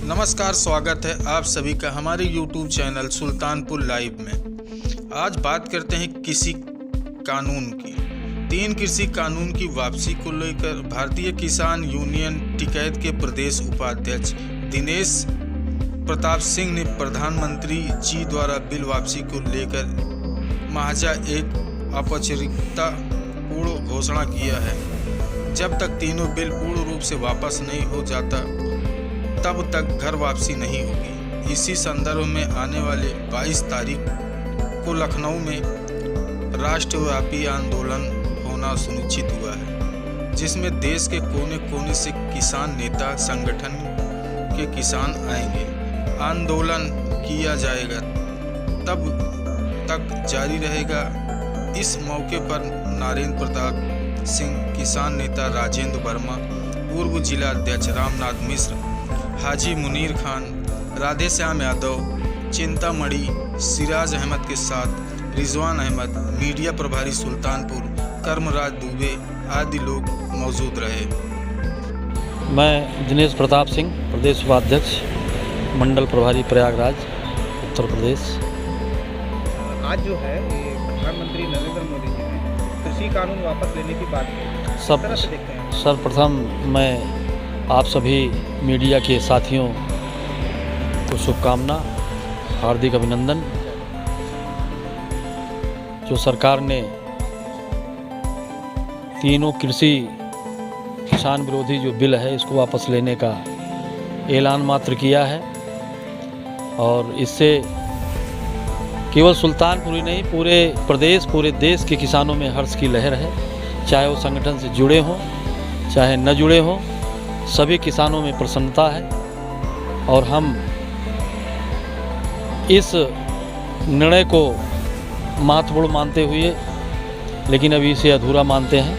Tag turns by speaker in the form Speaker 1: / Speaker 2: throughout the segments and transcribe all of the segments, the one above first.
Speaker 1: नमस्कार, स्वागत है आप सभी का हमारे YouTube चैनल सुल्तानपुर लाइव में। आज बात करते हैं कृषि कानून की। 3 कृषि कानून की वापसी को लेकर भारतीय किसान यूनियन टिकैत के प्रदेश उपाध्यक्ष दिनेश प्रताप सिंह ने प्रधानमंत्री जी द्वारा बिल वापसी को लेकर महाजा एक औपचारिकता पूर्ण घोषणा किया है। जब तक तीनों बिल पूर्ण रूप से वापस नहीं हो जाता तब तक घर वापसी नहीं होगी। इसी संदर्भ में आने वाले 22 तारीख को लखनऊ में राष्ट्रव्यापी आंदोलन होना सुनिश्चित हुआ है, जिसमें देश के कोने कोने से किसान नेता संगठन के किसान आएंगे। आंदोलन किया जाएगा तब तक जारी रहेगा। इस मौके पर नरेंद्र प्रताप सिंह, किसान नेता राजेंद्र वर्मा, पूर्व जिला अध्यक्ष रामनाथ मिश्र, हाजी मुनीर खान, राधेश्याम यादव, चिंतामणि, सिराज अहमद के साथ रिजवान अहमद, मीडिया प्रभारी सुल्तानपुर कर्मराज दुबे आदि लोग मौजूद रहे।
Speaker 2: मैं दिनेश प्रताप सिंह, प्रदेश उपाध्यक्ष, मंडल प्रभारी प्रयागराज, उत्तर प्रदेश।
Speaker 3: आज जो है ये प्रधानमंत्री नरेंद्र मोदी जी ने कृषि कानून वापस लेने की बात की।
Speaker 2: सर्वप्रथम मैं आप सभी मीडिया के साथियों को शुभकामना, हार्दिक अभिनंदन। जो सरकार ने तीनों कृषि किसान विरोधी जो बिल है इसको वापस लेने का ऐलान मात्र किया है, और इससे केवल सुल्तानपुर ही नहीं, पूरे प्रदेश, पूरे देश के किसानों में हर्ष की लहर है। चाहे वो संगठन से जुड़े हों चाहे न जुड़े हों, सभी किसानों में प्रसन्नता है। और हम इस निर्णय को महत्वपूर्ण मानते हुए, लेकिन अभी इसे अधूरा मानते हैं,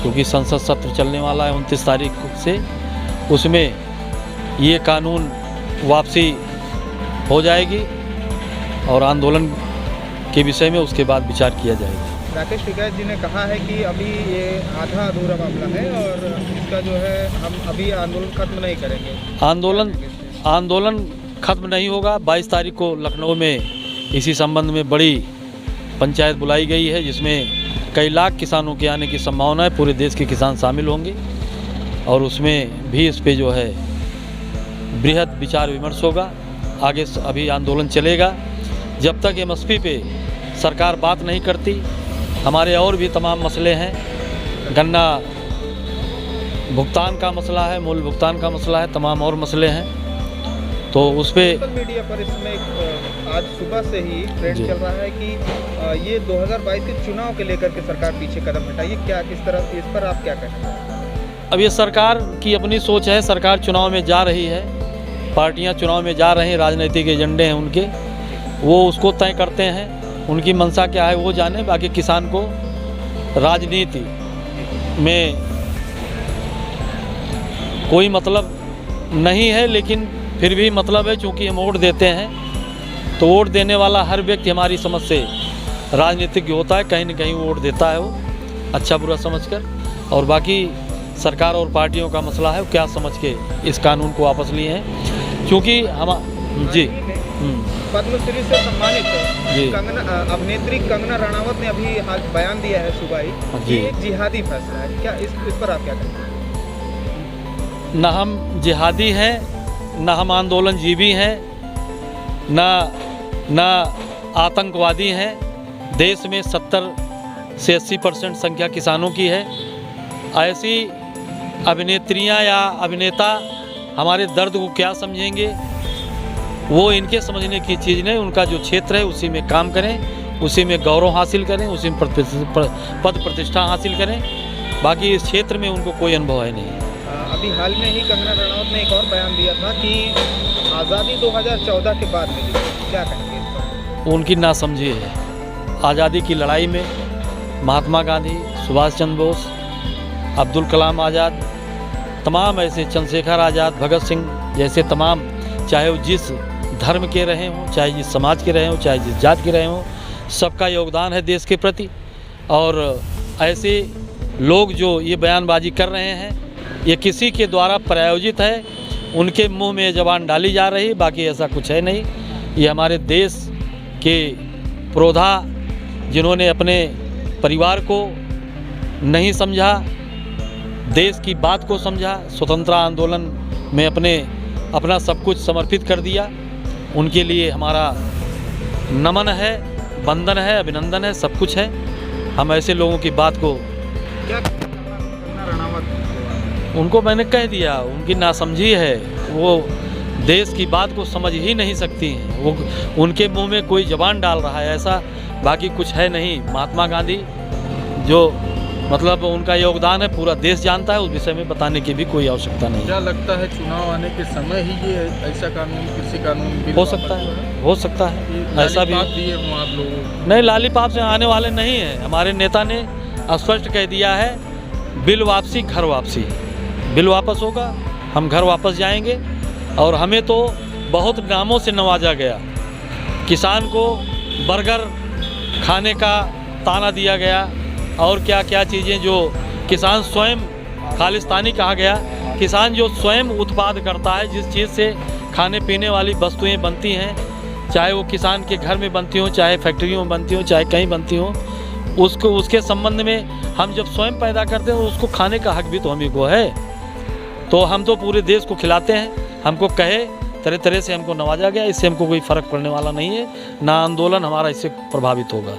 Speaker 2: क्योंकि संसद सत्र चलने वाला है 29 तारीख से। उसमें ये कानून वापसी हो जाएगी और आंदोलन के विषय में उसके बाद विचार किया जाएगा।
Speaker 3: राकेश टिकैत जी ने कहा है कि अभी ये आधा अधूरा मामला है और इसका जो है हम अभी आंदोलन खत्म नहीं करेंगे।
Speaker 2: आंदोलन खत्म नहीं होगा। 22 तारीख को लखनऊ में इसी संबंध में बड़ी पंचायत बुलाई गई है, जिसमें कई लाख किसानों के आने की संभावना है। पूरे देश के किसान शामिल होंगे और उसमें भी इस पे जो है बृहद विचार विमर्श होगा। आगे अभी आंदोलन चलेगा जब तक MSP पे सरकार बात नहीं करती। हमारे और भी तमाम मसले हैं, गन्ना भुगतान का मसला है, मूल भुगतान का मसला है, तमाम और मसले हैं। तो उस पर
Speaker 3: सोशल मीडिया पर इसमें आज सुबह से ही ट्रेंड चल रहा है कि ये 2022 के चुनाव के लेकर के सरकार पीछे कदम हटाइए। क्या किस तरह, इस पर आप क्या कहना हैं?
Speaker 2: अब ये सरकार की अपनी सोच है। सरकार चुनाव में जा रही है, पार्टियां चुनाव में जा रही हैं, राजनीतिक एजेंडे हैं उनके, वो उसको तय करते हैं। उनकी मंशा क्या है वो जाने। बाकी किसान को राजनीति में कोई मतलब नहीं है, लेकिन फिर भी मतलब है, चूँकि हम वोट देते हैं तो वोट देने वाला हर व्यक्ति हमारी समझ से राजनीतिज्ञ होता है। कहीं न कहीं वोट देता है वो अच्छा बुरा समझकर। और बाकी सरकार और पार्टियों का मसला है, वो क्या समझ के इस कानून को वापस लिए हैं। क्योंकि हम जी
Speaker 3: पद्मश्री से सम्मानित अभिनेत्री कंगना रनावत ने अभी बयान दिया है सुबह ही कि एक जिहादी फैसला है। क्या इस पर आप क्या कहते हैं?
Speaker 2: न हम जिहादी हैं, न हम आंदोलनजीवी हैं, न आतंकवादी हैं। देश में 70 से 80% संख्या किसानों की है। ऐसी अभिनेत्रियां या अभिनेता हमारे दर्द को क्या समझेंगे? वो इनके समझने की चीज़ नहीं। उनका जो क्षेत्र है उसी में काम करें, उसी में गौरव हासिल करें, उसी में पद प्रतिष्ठा हासिल करें। बाकी इस क्षेत्र में उनको कोई अनुभव है नहीं।
Speaker 3: अभी हाल में ही कंगना रनावत ने एक और बयान दिया था कि आज़ादी 2014 के बाद मिली। क्या कहेंगे इस पर?
Speaker 2: उनकी नासमझी है। आज़ादी की लड़ाई में महात्मा गांधी, सुभाष चंद्र बोस, अब्दुल कलाम आज़ाद, तमाम ऐसे, चंद्रशेखर आज़ाद, भगत सिंह जैसे तमाम, चाहे वो जिस धर्म के रहे हों, चाहे जिस समाज के रहे हों, चाहे जिस जात के रहे हों, सबका योगदान है देश के प्रति। और ऐसे लोग जो ये बयानबाजी कर रहे हैं, ये किसी के द्वारा प्रायोजित है। उनके मुंह में जबान डाली जा रही, बाकी ऐसा कुछ है नहीं। ये हमारे देश के पुरोधा जिन्होंने अपने परिवार को नहीं समझा, देश की बात को समझा, स्वतंत्रता आंदोलन में अपना सब कुछ समर्पित कर दिया, उनके लिए हमारा नमन है, वंदन है, अभिनंदन है, सब कुछ है। हम ऐसे लोगों की बात को
Speaker 3: क्या कंगना रनावत
Speaker 2: उनको मैंने कह दिया, उनकी नासमझी है, वो देश की बात को समझ ही नहीं सकती हैं। वो उनके मुंह में कोई जबान डाल रहा है, ऐसा बाकी कुछ है नहीं। महात्मा गांधी जो मतलब उनका योगदान है पूरा देश जानता है, उस विषय में बताने की भी कोई आवश्यकता नहीं।
Speaker 1: क्या लगता है चुनाव आने के समय ही ये ऐसा कानून, कृषि कानून बिल
Speaker 2: हो सकता है, हो सकता है ऐसा भी
Speaker 1: दिए हों आप लोगों?
Speaker 2: नहीं, लालीपाप से आने वाले नहीं है। हमारे नेता ने स्पष्ट कह दिया है, बिल वापसी घर वापसी, बिल वापस होगा, हम घर वापस जाएंगे। और हमें तो बहुत नामों से नवाजा गया, किसान को बर्गर खाने का ताना दिया गया और क्या क्या चीज़ें जो किसान स्वयं खालिस्तानी कहा गया। किसान जो स्वयं उत्पाद करता है, जिस चीज़ से खाने पीने वाली वस्तुएं बनती हैं, चाहे वो किसान के घर में बनती हों, चाहे फैक्ट्रियों में बनती हों, चाहे कहीं बनती हों, उसके संबंध में हम जब स्वयं पैदा करते हैं उसको खाने का हक भी तो हमी को है। तो हम तो पूरे देश को खिलाते हैं, हमको कहे तरह तरह से हमको नवाजा गया, इससे हमको कोई फ़र्क पड़ने वाला नहीं है, ना आंदोलन हमारा इससे प्रभावित होगा।